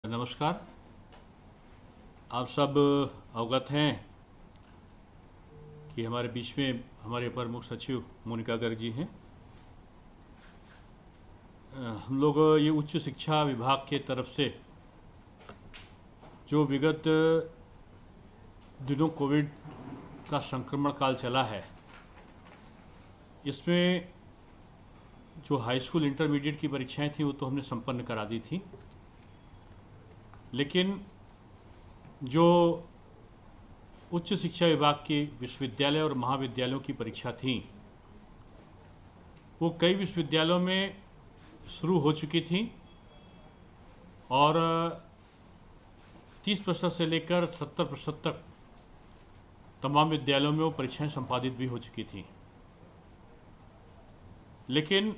नमस्कार। आप सब अवगत हैं कि हमारे बीच में हमारे अपर मुख्य सचिव मोनिका गर्ग जी हैं। हम लोग ये उच्च शिक्षा विभाग के तरफ से जो विगत दिनों कोविड का संक्रमण काल चला है, इसमें जो हाई स्कूल इंटरमीडिएट की परीक्षाएं थी वो तो हमने संपन्न करा दी थी, लेकिन जो उच्च शिक्षा विभाग के विश्वविद्यालय और महाविद्यालयों की परीक्षा थी वो कई विश्वविद्यालयों में शुरू हो चुकी थी और 30% से लेकर 70% तक तमाम विद्यालयों में वो परीक्षाएं संपादित भी हो चुकी थी। लेकिन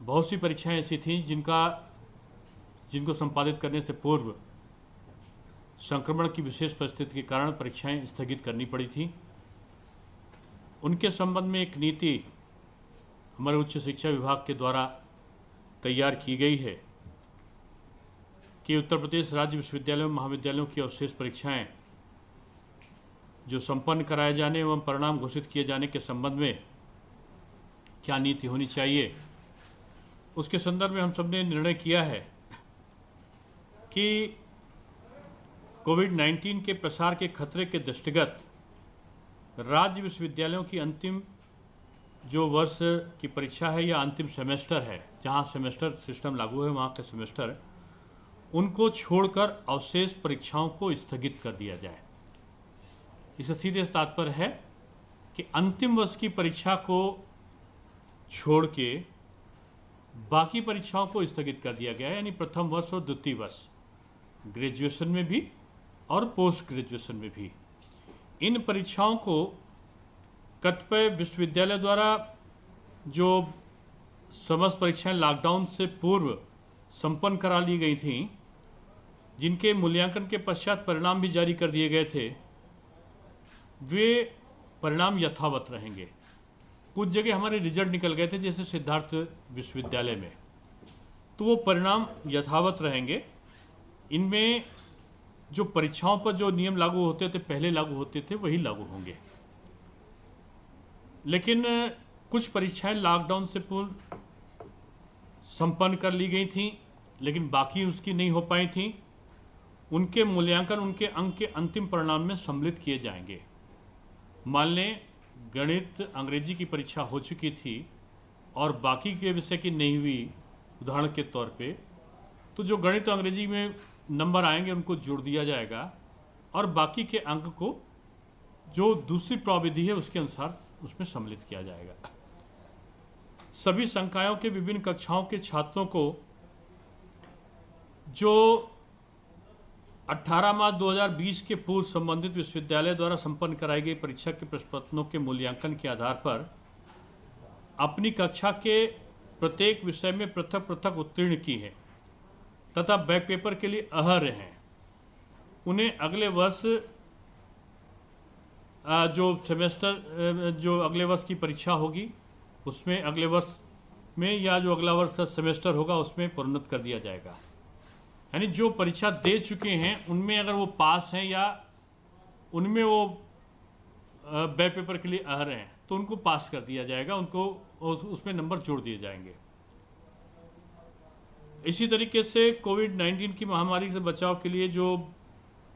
बहुत सी परीक्षाएं ऐसी थीं जिनको संपादित करने से पूर्व संक्रमण की विशेष परिस्थिति के कारण परीक्षाएं स्थगित करनी पड़ी थी। उनके संबंध में एक नीति हमारे उच्च शिक्षा विभाग के द्वारा तैयार की गई है कि उत्तर प्रदेश राज्य विश्वविद्यालयों और महाविद्यालयों की अवशेष परीक्षाएं जो संपन्न कराए जाने एवं परिणाम घोषित किए जाने के संबंध में क्या नीति होनी चाहिए, उसके संदर्भ में हम सबने निर्णय किया है कि कोविड-19 के प्रसार के खतरे के दृष्टिगत राज्य विश्वविद्यालयों की अंतिम जो वर्ष की परीक्षा है या अंतिम सेमेस्टर है, जहां सेमेस्टर सिस्टम लागू है वहां के सेमेस्टर, उनको छोड़कर अवशेष परीक्षाओं को स्थगित कर दिया जाए। इससे सीधे तात्पर्य है कि अंतिम वर्ष की परीक्षा को छोड़ के बाकी परीक्षाओं को स्थगित कर दिया गया है, यानी प्रथम वर्ष और द्वितीय वर्ष, ग्रेजुएशन में भी और पोस्ट ग्रेजुएशन में भी। इन परीक्षाओं को कतिपय विश्वविद्यालय द्वारा जो समस्त परीक्षाएं लॉकडाउन से पूर्व संपन्न करा ली गई थीं, जिनके मूल्यांकन के पश्चात परिणाम भी जारी कर दिए गए थे, वे परिणाम यथावत रहेंगे। कुछ जगह हमारे रिजल्ट निकल गए थे, जैसे सिद्धार्थ विश्वविद्यालय में, तो वो परिणाम यथावत रहेंगे। इनमें जो परीक्षाओं पर जो नियम लागू होते थे, पहले लागू होते थे, वही लागू होंगे। लेकिन कुछ परीक्षाएं लॉकडाउन से पूर्व संपन्न कर ली गई थीं, लेकिन बाकी उसकी नहीं हो पाई थीं। उनके मूल्यांकन उनके अंक के अंतिम परिणाम में सम्मिलित किए जाएंगे। मान लें गणित अंग्रेजी की परीक्षा हो चुकी थी और बाकी के विषय की नहीं हुई, उदाहरण के तौर पे, तो जो गणित अंग्रेजी में नंबर आएंगे उनको जोड़ दिया जाएगा और बाकी के अंक को जो दूसरी प्रविधि है उसके अनुसार उसमें सम्मिलित किया जाएगा। सभी संकायों के विभिन्न कक्षाओं के छात्रों को जो 18 मार्च 2020 के पूर्व संबंधित विश्वविद्यालय द्वारा संपन्न कराई गई परीक्षा के प्रश्न पत्रों के मूल्यांकन के आधार पर अपनी कक्षा के प्रत्येक विषय में पृथक पृथक उत्तीर्ण की है तथा बैक पेपर के लिए अहर्य हैं, उन्हें अगले वर्ष जो सेमेस्टर जो अगले वर्ष की परीक्षा होगी उसमें अगले वर्ष में या जो अगला वर्ष का सेमेस्टर होगा उसमें प्रोन्नत कर दिया जाएगा। यानी जो परीक्षा दे चुके हैं उनमें अगर वो पास हैं या उनमें वो बैक पेपर के लिए अहर्य हैं तो उनको पास कर दिया जाएगा, उनको उसमें नंबर जोड़ दिए जाएंगे। इसी तरीके से कोविड-19 की महामारी से बचाव के लिए जो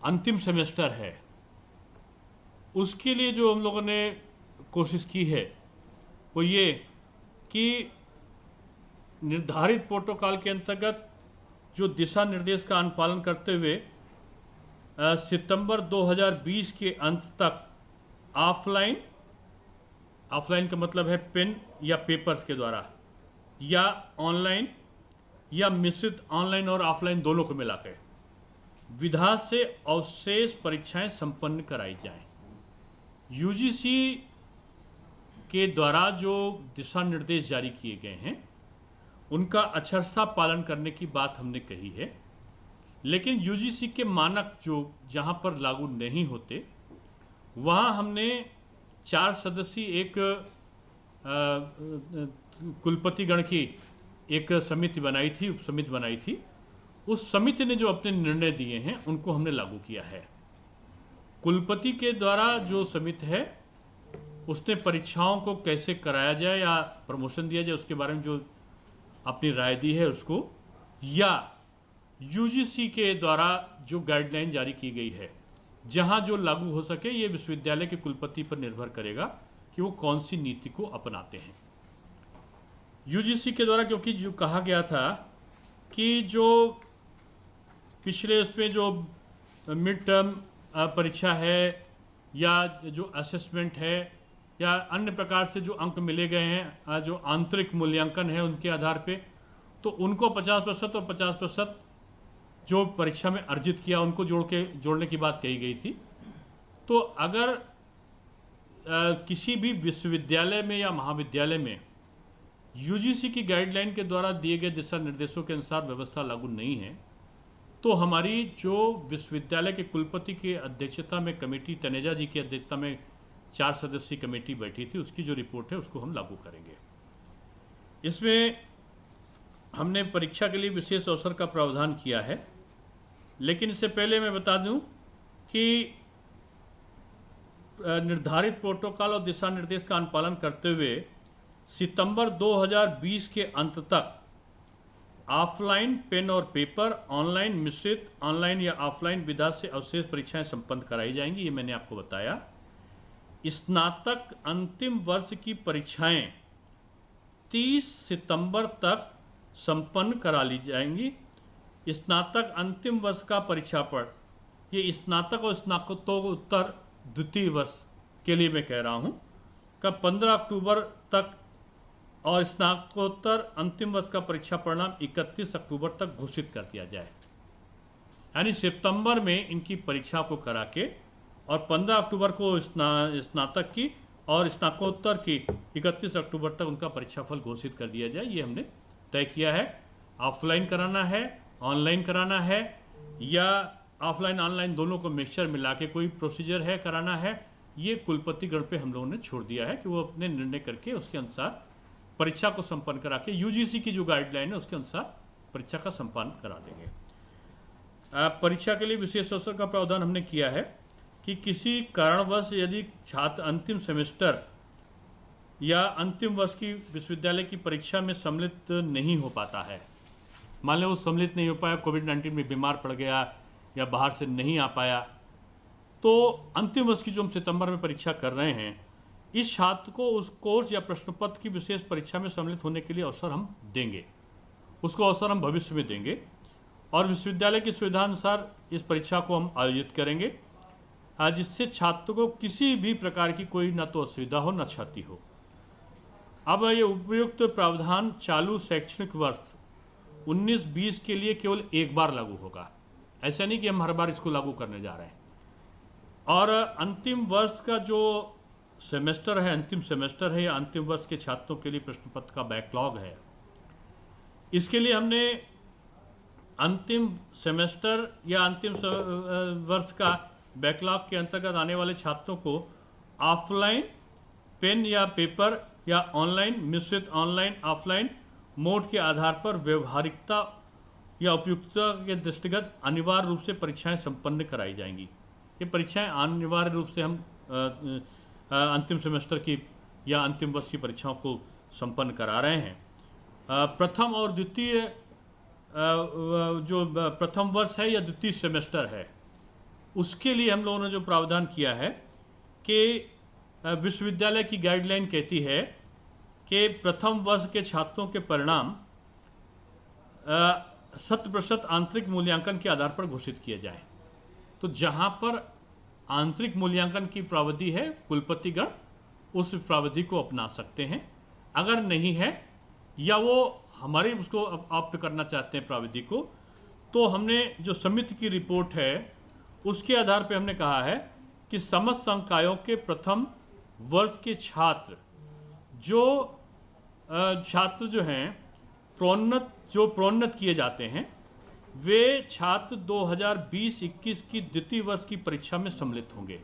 अंतिम सेमेस्टर है उसके लिए जो हम लोगों ने कोशिश की है वो ये कि निर्धारित प्रोटोकॉल के अंतर्गत जो दिशा निर्देश का अनुपालन करते हुए सितंबर 2020 के अंत तक ऑफलाइन का मतलब है पेन या पेपर्स के द्वारा या ऑनलाइन या मिश्रित ऑनलाइन और ऑफलाइन दोनों को मिलाकर विधा से अवशेष परीक्षाएं संपन्न कराई जाएं। यूजीसी के द्वारा जो दिशा निर्देश जारी किए गए हैं उनका अक्षरशः पालन करने की बात हमने कही है, लेकिन यूजीसी के मानक जो जहां पर लागू नहीं होते वहां हमने 4 सदस्यीय एक कुलपतिगण की एक समिति बनाई थी, उप समिति बनाई थी, उस समिति ने जो अपने निर्णय दिए हैं उनको हमने लागू किया है। कुलपति के द्वारा जो समिति है उसने परीक्षाओं को कैसे कराया जाए या प्रमोशन दिया जाए उसके बारे में जो अपनी राय दी है उसको, या यूजीसी के द्वारा जो गाइडलाइन जारी की गई है जहां जो लागू हो सके, ये विश्वविद्यालय के कुलपति पर निर्भर करेगा कि वो कौन सी नीति को अपनाते हैं। यूजीसी के द्वारा क्योंकि जो कहा गया था कि जो पिछले उसमें जो मिड टर्म परीक्षा है या जो असेसमेंट है या अन्य प्रकार से जो अंक मिले गए हैं, जो आंतरिक मूल्यांकन है उनके आधार पे, तो उनको 50% और 50% जो परीक्षा में अर्जित किया उनको जोड़ने की बात कही गई थी। तो अगर किसी भी विश्वविद्यालय में या महाविद्यालय में यूजीसी की गाइडलाइन के द्वारा दिए गए दिशा निर्देशों के अनुसार व्यवस्था लागू नहीं है, तो हमारी जो विश्वविद्यालय के कुलपति की अध्यक्षता में कमेटी, तनेजा जी की अध्यक्षता में 4 सदस्यीय कमेटी बैठी थी, उसकी जो रिपोर्ट है उसको हम लागू करेंगे। इसमें हमने परीक्षा के लिए विशेष अवसर का प्रावधान किया है, लेकिन इससे पहले मैं बता दूं कि निर्धारित प्रोटोकॉल और दिशा निर्देश का अनुपालन करते हुए सितंबर 2020 के अंत तक ऑफलाइन पेन और पेपर, ऑनलाइन मिश्रित, ऑनलाइन या ऑफलाइन विधा से अवशेष परीक्षाएं संपन्न कराई जाएंगी, ये मैंने आपको बताया। स्नातक अंतिम वर्ष की परीक्षाएं 30 सितंबर तक संपन्न करा ली जाएंगी। स्नातक अंतिम वर्ष का परीक्षाफल, ये स्नातक और स्नातकोत्तर द्वितीय वर्ष के लिए मैं कह रहा हूँ, का 15 अक्टूबर तक और स्नातकोत्तर अंतिम वर्ष का परीक्षा परिणाम 31 अक्टूबर तक घोषित कर दिया जाए। यानी सितंबर में इनकी परीक्षा को करा के और 15 अक्टूबर को स्नातक की और स्नातकोत्तर की 31 अक्टूबर तक उनका परीक्षाफल घोषित कर दिया जाए, ये हमने तय किया है। ऑफलाइन कराना है, ऑनलाइन कराना है या ऑफलाइन ऑनलाइन दोनों को मिक्सचर मिला के कोई प्रोसीजर है कराना है, ये कुलपतिगण पे हम लोगों ने छोड़ दिया है कि वो अपने निर्णय करके उसके अनुसार परीक्षा को संपन्न करा के यूजीसी की जो गाइडलाइन है उसके अनुसार परीक्षा का संपन्न करा देंगे। परीक्षा के लिए विशेष अवसर का प्रावधान हमने किया है कि किसी कारणवश यदि छात्र अंतिम सेमेस्टर या अंतिम वर्ष की विश्वविद्यालय की परीक्षा में सम्मिलित नहीं हो पाता है, मान लो वो सम्मिलित नहीं हो पाया, कोविड-19 में बीमार पड़ गया या बाहर से नहीं आ पाया, तो अंतिम वर्ष की जो हम सितंबर में परीक्षा कर रहे हैं, इस छात्र को उस कोर्स या प्रश्न पत्र की विशेष परीक्षा में सम्मिलित होने के लिए अवसर हम देंगे। उसको अवसर हम भविष्य में देंगे और विश्वविद्यालय की सुविधा अनुसार इस परीक्षा को हम आयोजित करेंगे, जिससे छात्र को किसी भी प्रकार की कोई न तो असुविधा हो न क्षति हो। अब ये उपयुक्त प्रावधान चालू शैक्षणिक वर्ष 19-20 के लिए केवल एक बार लागू होगा, ऐसा नहीं कि हम हर बार इसको लागू करने जा रहे हैं। और अंतिम वर्ष का जो सेमेस्टर है, अंतिम सेमेस्टर है या अंतिम वर्ष के छात्रों के लिए प्रश्न पत्र का बैकलॉग है, इसके लिए हमने अंतिम सेमेस्टर या अंतिम वर्ष का बैकलॉग के अंतर्गत आने वाले छात्रों को ऑफलाइन पेन या पेपर या ऑनलाइन मिश्रित, ऑनलाइन ऑफलाइन मोड के आधार पर व्यवहारिकता या उपयुक्तता के दृष्टिगत अनिवार्य रूप से परीक्षाएं संपन्न कराई जाएंगी। ये परीक्षाएं अनिवार्य रूप से हम अंतिम सेमेस्टर की या अंतिम वर्ष की परीक्षाओं को संपन्न करा रहे हैं। प्रथम और द्वितीय जो प्रथम वर्ष है या द्वितीय सेमेस्टर है, उसके लिए हम लोगों ने जो प्रावधान किया है कि विश्वविद्यालय की गाइडलाइन कहती है कि प्रथम वर्ष के छात्रों के परिणाम 100% आंतरिक मूल्यांकन के आधार पर घोषित किए जाएं। तो जहां पर आंतरिक मूल्यांकन की प्रावधि है, कुलपतिगण उस प्रावधि को अपना सकते हैं। अगर नहीं है या वो हमारे उसको ऑप्ट करना चाहते हैं प्रावधि को, तो हमने जो समिति की रिपोर्ट है उसके आधार पर हमने कहा है कि समस्त संकायों के प्रथम वर्ष के छात्र जो हैं प्रोन्नत किए जाते हैं, वे छात्र 2020-21 की द्वितीय वर्ष की परीक्षा में सम्मिलित होंगे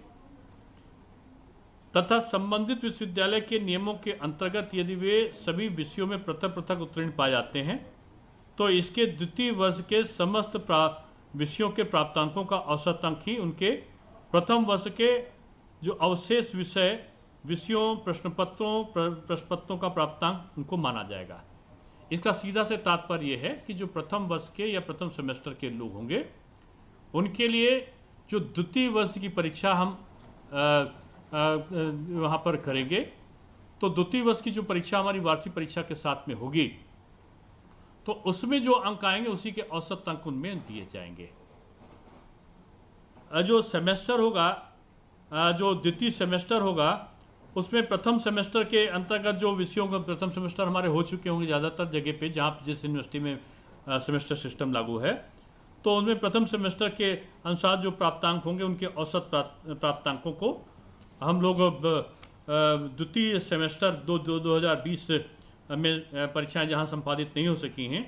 तथा संबंधित विश्वविद्यालय के नियमों के अंतर्गत यदि वे सभी विषयों में पृथक पृथक उत्तीर्ण पाए जाते हैं तो इसके द्वितीय वर्ष के समस्त विषयों के प्राप्तांकों का औसत अंक ही उनके प्रथम वर्ष के जो अवशेष विषयों प्रश्नपत्रों का प्राप्तांक उनको माना जाएगा। इसका सीधा से तात्पर्य यह है कि जो प्रथम वर्ष के या प्रथम सेमेस्टर के लोग होंगे उनके लिए जो द्वितीय वर्ष की परीक्षा हम वहाँ पर करेंगे, तो द्वितीय वर्ष की जो परीक्षा हमारी वार्षिक परीक्षा के साथ में होगी, तो उसमें जो अंक आएंगे उसी के औसत अंक उनमें दिए जाएंगे। जो सेमेस्टर होगा, जो द्वितीय सेमेस्टर होगा, उसमें प्रथम सेमेस्टर के अंतर्गत जो विषयों का प्रथम सेमेस्टर हमारे हो चुके होंगे ज़्यादातर जगह पे जहाँ जिस यूनिवर्सिटी में सेमेस्टर सिस्टम लागू है, तो उनमें प्रथम सेमेस्टर के अनुसार जो प्राप्तांक होंगे उनके औसत प्राप्तांकों को हम लोग द्वितीय सेमेस्टर 2020 में परीक्षाएं जहां संपादित नहीं हो सकी हैं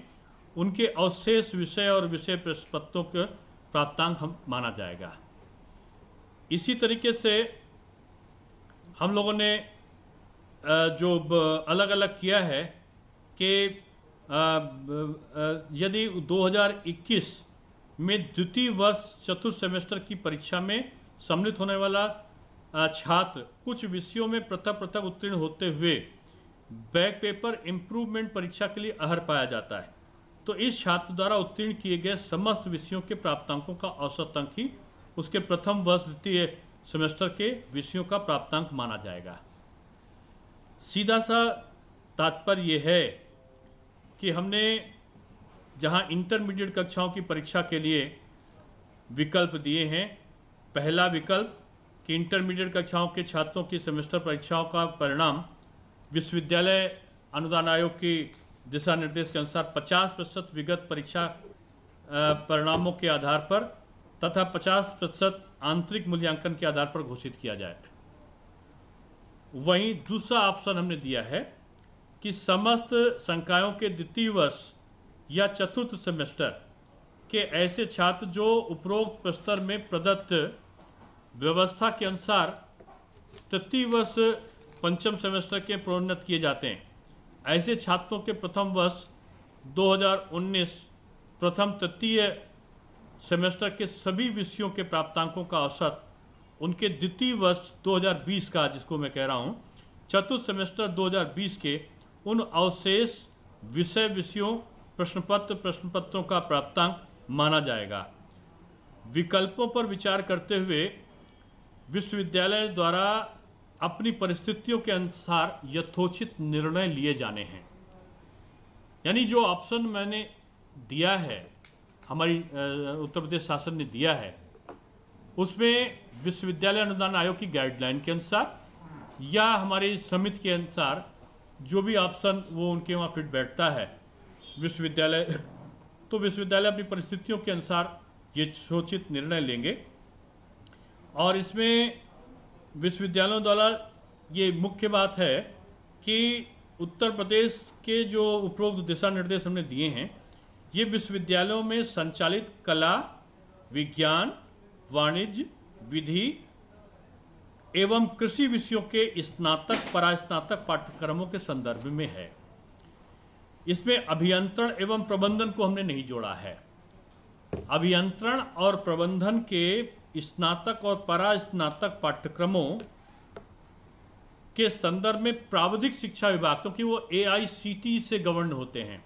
उनके अवशेष विषय और विषय प्रश्नपत्रों के प्राप्तांक हम माना जाएगा। इसी तरीके से हम लोगों ने जो अलग अलग किया है कि यदि 2021 में द्वितीय वर्ष चतुर्थ सेमेस्टर की परीक्षा में सम्मिलित होने वाला छात्र कुछ विषयों में पृथक उत्तीर्ण होते हुए बैक पेपर इम्प्रूवमेंट परीक्षा के लिए अहर पाया जाता है, तो इस छात्र द्वारा उत्तीर्ण किए गए समस्त विषयों के प्राप्तांकों का औसत अंक ही उसके प्रथम वर्ष द्वितीय सेमेस्टर के विषयों का प्राप्तांक माना जाएगा। सीधा सा तात्पर्य यह है कि हमने जहां इंटरमीडिएट कक्षाओं की परीक्षा के लिए विकल्प दिए हैं, पहला विकल्प कि इंटरमीडिएट कक्षाओं के छात्रों की सेमेस्टर परीक्षाओं का परिणाम विश्वविद्यालय अनुदान आयोग की दिशा निर्देश के अनुसार 50% विगत परीक्षा परिणामों के आधार पर तथा 50% आंतरिक मूल्यांकन के आधार पर घोषित किया जाए। वहीं दूसरा ऑप्शन हमने दिया है कि समस्त संकायों के द्वितीय वर्ष या चतुर्थ सेमेस्टर के ऐसे छात्र जो उपरोक्त प्रस्तर में प्रदत्त व्यवस्था के अनुसार तृतीय वर्ष पंचम सेमेस्टर के प्रोन्नत किए जाते हैं, ऐसे छात्रों के प्रथम वर्ष 2019 प्रथम तृतीय सेमेस्टर के सभी विषयों के प्राप्तांकों का औसत उनके द्वितीय वर्ष 2020 का, जिसको मैं कह रहा हूं चतुर्थ सेमेस्टर 2020 के उन अवशेष विषयों प्रश्नपत्रों का प्राप्तांक माना जाएगा। विकल्पों पर विचार करते हुए विश्वविद्यालय द्वारा अपनी परिस्थितियों के अनुसार यथोचित निर्णय लिए जाने हैं। यानी जो ऑप्शन मैंने दिया है, हमारी उत्तर प्रदेश शासन ने दिया है, उसमें विश्वविद्यालय अनुदान आयोग की गाइडलाइन के अनुसार या हमारी समिति के अनुसार जो भी ऑप्शन वो उनके वहाँ फिट बैठता है विश्वविद्यालय, तो विश्वविद्यालय अपनी परिस्थितियों के अनुसार ये सोचित निर्णय लेंगे। और इसमें विश्वविद्यालयों द्वारा ये मुख्य बात है कि उत्तर प्रदेश के जो उपरोक्त दिशा निर्देश हमने दिए हैं, ये विश्वविद्यालयों में संचालित कला, विज्ञान, वाणिज्य, विधि एवं कृषि विषयों के स्नातक परास्नातक पाठ्यक्रमों के संदर्भ में है। इसमें अभियंत्रण एवं प्रबंधन को हमने नहीं जोड़ा है। अभियंत्रण और प्रबंधन के स्नातक और परास्नातक पाठ्यक्रमों के संदर्भ में प्राविधिक शिक्षा विभाग, क्योंकि वो AICTE से गवर्न होते हैं,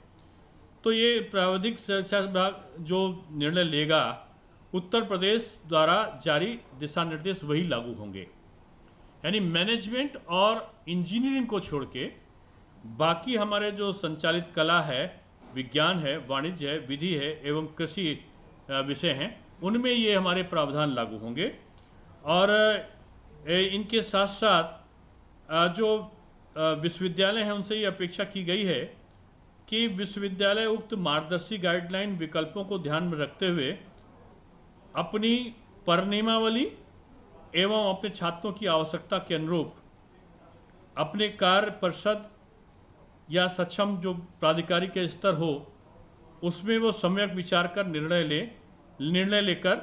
तो ये प्राविधिक शिक्षा विभाग जो निर्णय लेगा, उत्तर प्रदेश द्वारा जारी दिशा निर्देश वही लागू होंगे। यानी मैनेजमेंट और इंजीनियरिंग को छोड़ के बाकी हमारे जो संचालित कला है, विज्ञान है, वाणिज्य है, विधि है एवं कृषि विषय हैं, उनमें ये हमारे प्रावधान लागू होंगे। और इनके साथ साथ जो विश्वविद्यालय हैं उनसे ये अपेक्षा की गई है कि विश्वविद्यालय उक्त मार्गदर्शी गाइडलाइन विकल्पों को ध्यान में रखते हुए अपनी परिनियमावली एवं अपने छात्रों की आवश्यकता के अनुरूप अपने कार्य परिषद या सक्षम जो प्राधिकारी के स्तर हो उसमें वो सम्यक विचार कर निर्णय लेकर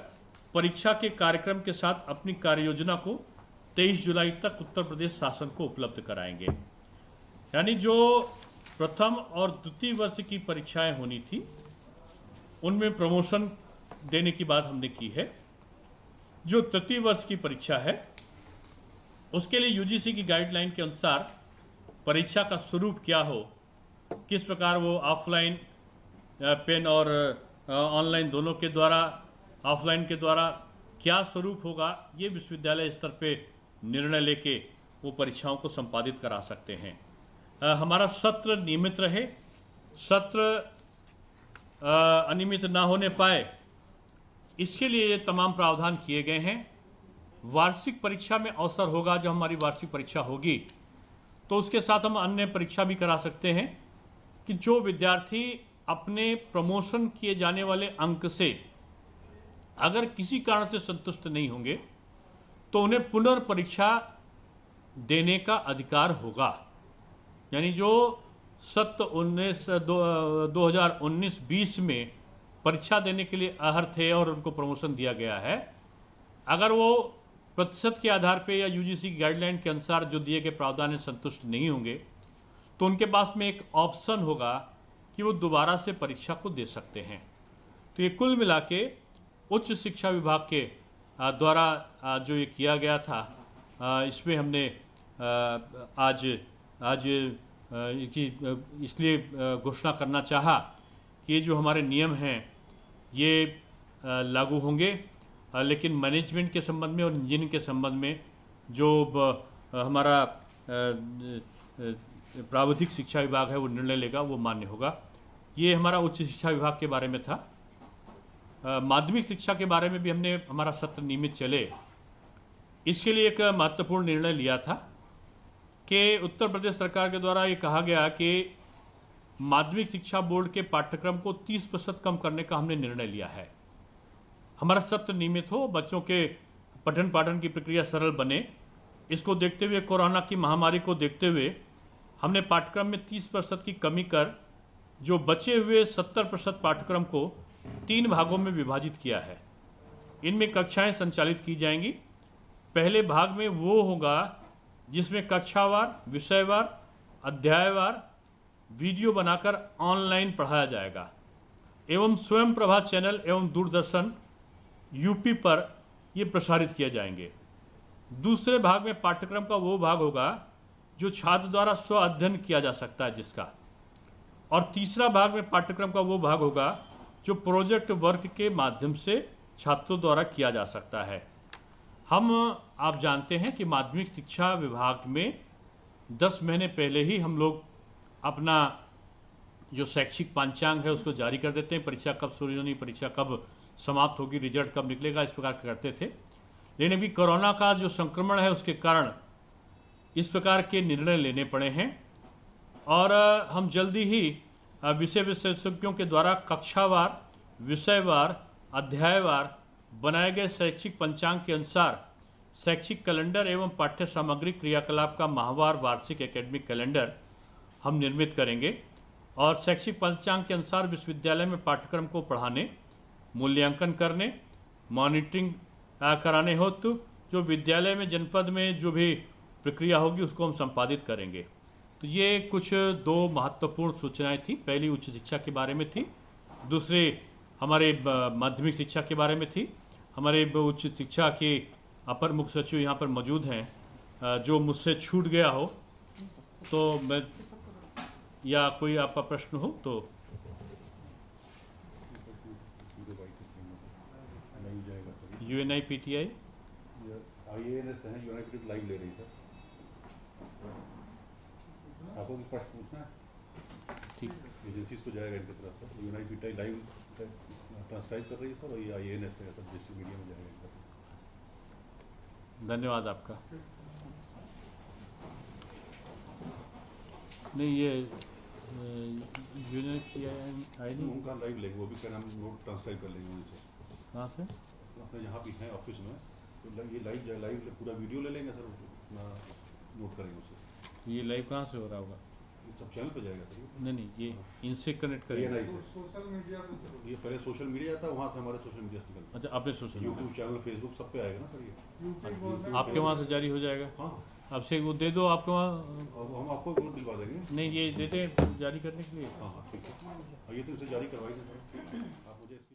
परीक्षा के कार्यक्रम के साथ अपनी कार्ययोजना को 23 जुलाई तक उत्तर प्रदेश शासन को उपलब्ध कराएंगे। यानी जो प्रथम और द्वितीय वर्ष की परीक्षाएं होनी थी, उनमें प्रमोशन देने की बात हमने की है। जो तृतीय वर्ष की परीक्षा है उसके लिए यूजीसी की गाइडलाइन के अनुसार परीक्षा का स्वरूप क्या हो, किस प्रकार वो ऑफलाइन पेन और ऑनलाइन दोनों के द्वारा, ऑफलाइन के द्वारा क्या स्वरूप होगा, ये विश्वविद्यालय स्तर पे निर्णय लेके वो परीक्षाओं को संपादित करा सकते हैं। हमारा सत्र नियमित रहे, सत्र अनियमित ना होने पाए, इसके लिए ये तमाम प्रावधान किए गए हैं। वार्षिक परीक्षा में अवसर होगा, जब हमारी वार्षिक परीक्षा होगी तो उसके साथ हम अन्य परीक्षा भी करा सकते हैं कि जो विद्यार्थी अपने प्रमोशन किए जाने वाले अंक से अगर किसी कारण से संतुष्ट नहीं होंगे तो उन्हें पुनर्परीक्षा देने का अधिकार होगा। यानी जो सत्र 2019-20 में परीक्षा देने के लिए अहर थे और उनको प्रमोशन दिया गया है, अगर वो प्रतिशत के आधार पे या यूजीसी की गाइडलाइन के अनुसार जो दिए गए प्रावधान से संतुष्ट नहीं होंगे तो उनके पास में एक ऑप्शन होगा कि वो दोबारा से परीक्षा को दे सकते हैं। तो ये कुल मिला के उच्च शिक्षा विभाग के द्वारा जो ये किया गया था, इसमें हमने आज इसलिए घोषणा करना चाहा कि ये जो हमारे नियम हैं ये लागू होंगे, लेकिन मैनेजमेंट के संबंध में और इंजीनियरिंग के संबंध में जो हमारा प्राविधिक शिक्षा विभाग है वो निर्णय लेगा, वो मान्य होगा। ये हमारा उच्च शिक्षा विभाग के बारे में था। माध्यमिक शिक्षा के बारे में भी हमने हमारा सत्र नियमित चले, इसके लिए एक महत्वपूर्ण निर्णय लिया था कि उत्तर प्रदेश सरकार के द्वारा ये कहा गया कि माध्यमिक शिक्षा बोर्ड के पाठ्यक्रम को 30% कम करने का हमने निर्णय लिया है। हमारा सत्र नियमित हो, बच्चों के पठन पाठन की प्रक्रिया सरल बने, इसको देखते हुए, कोरोना की महामारी को देखते हुए हमने पाठ्यक्रम में 30% की कमी कर जो बचे हुए 70% पाठ्यक्रम को 3 भागों में विभाजित किया है। इनमें कक्षाएं संचालित की जाएंगी। पहले भाग में वो होगा जिसमें कक्षावार, विषयवार, अध्यायवार वीडियो बनाकर ऑनलाइन पढ़ाया जाएगा एवं स्वयं प्रभा चैनल एवं दूरदर्शन यूपी पर ये प्रसारित किए जाएंगे। दूसरे भाग में पाठ्यक्रम का वो भाग होगा जो छात्र द्वारा स्व अध्ययन किया जा सकता है जिसका, और तीसरा भाग में पाठ्यक्रम का वो भाग होगा जो प्रोजेक्ट वर्क के माध्यम से छात्रों द्वारा किया जा सकता है। आप जानते हैं कि माध्यमिक शिक्षा विभाग में 10 महीने पहले ही हम लोग अपना जो शैक्षिक पांचांग है उसको जारी कर देते हैं। परीक्षा कब शुरू होनी, परीक्षा कब समाप्त होगी, रिजल्ट कब निकलेगा, इस प्रकार करते थे। लेकिन अभी कोरोना का जो संक्रमण है उसके कारण इस प्रकार के निर्णय लेने पड़े हैं और हम जल्दी ही विषय विशेषज्ञों के द्वारा कक्षावार, विषयवार, अध्यायवार बनाए गए शैक्षिक पंचांग के अनुसार शैक्षिक कैलेंडर एवं पाठ्य सामग्री क्रियाकलाप का माहवार वार्षिक एकेडमिक कैलेंडर हम निर्मित करेंगे और शैक्षिक पंचांग के अनुसार विश्वविद्यालय में पाठ्यक्रम को पढ़ाने, मूल्यांकन करने, मॉनिटरिंग कराने हेतु जो विद्यालय में, जनपद में जो भी प्रक्रिया होगी उसको हम संपादित करेंगे। तो ये कुछ 2 महत्वपूर्ण सूचनाएं थी। पहली उच्च शिक्षा के बारे में थी, दूसरे हमारे माध्यमिक शिक्षा के बारे में थी। हमारे उच्च शिक्षा के अपर मुख्य सचिव यहाँ पर मौजूद हैं, जो मुझसे छूट गया हो तो मैं, या कोई आपका प्रश्न हो तो। UNIPTI IANS है, यूनाइटेड लाइव ले रही है। आपको कुछ प्रश्न पूछना है? ठीक, एजेंसीज को जाएगा इनकी तरफ से। यूनाइटेड लाइव ट्रांसक्राइब कर रही है सर, और ये IANS है सब डिस्ट्रिक्ट मीडिया में जाएगा इनका। धन्यवाद आपका। नहीं, ये उनका लाइव लेंगे, वो भी क्या नाम नोट ट्रांसक्राइब कर लेंगे उनसे। कहाँ से? अपने यहाँ भी हैं ऑफिस में, तो ये लाइव पूरा वीडियो ले लेंगे सर, नोट करेंगे उससे। ये लाइव कहाँ से हो रहा होगा? सब चैनल पे जाएगा सर। नहीं, ये इनसे कनेक्ट करेंगे। सोशल मीडिया पे ये पहले सोशल मीडिया था, वहाँ से हमारे सोशल मीडिया से निकलता। अच्छा, आपने सोशल यूट्यूब चैनल, फेसबुक सब पे आएगा ना सर ये। आपके वहाँ से जारी हो जाएगा? हाँ। अब से वो दे दो आपको वहाँ। अब हम आपको वो दिलवा देंगे। नहीं, ये देते जारी करने के लिए। हाँ हाँ ठीक है, ये तो इसे जारी करवाई दें सर, आप मुझे इसकी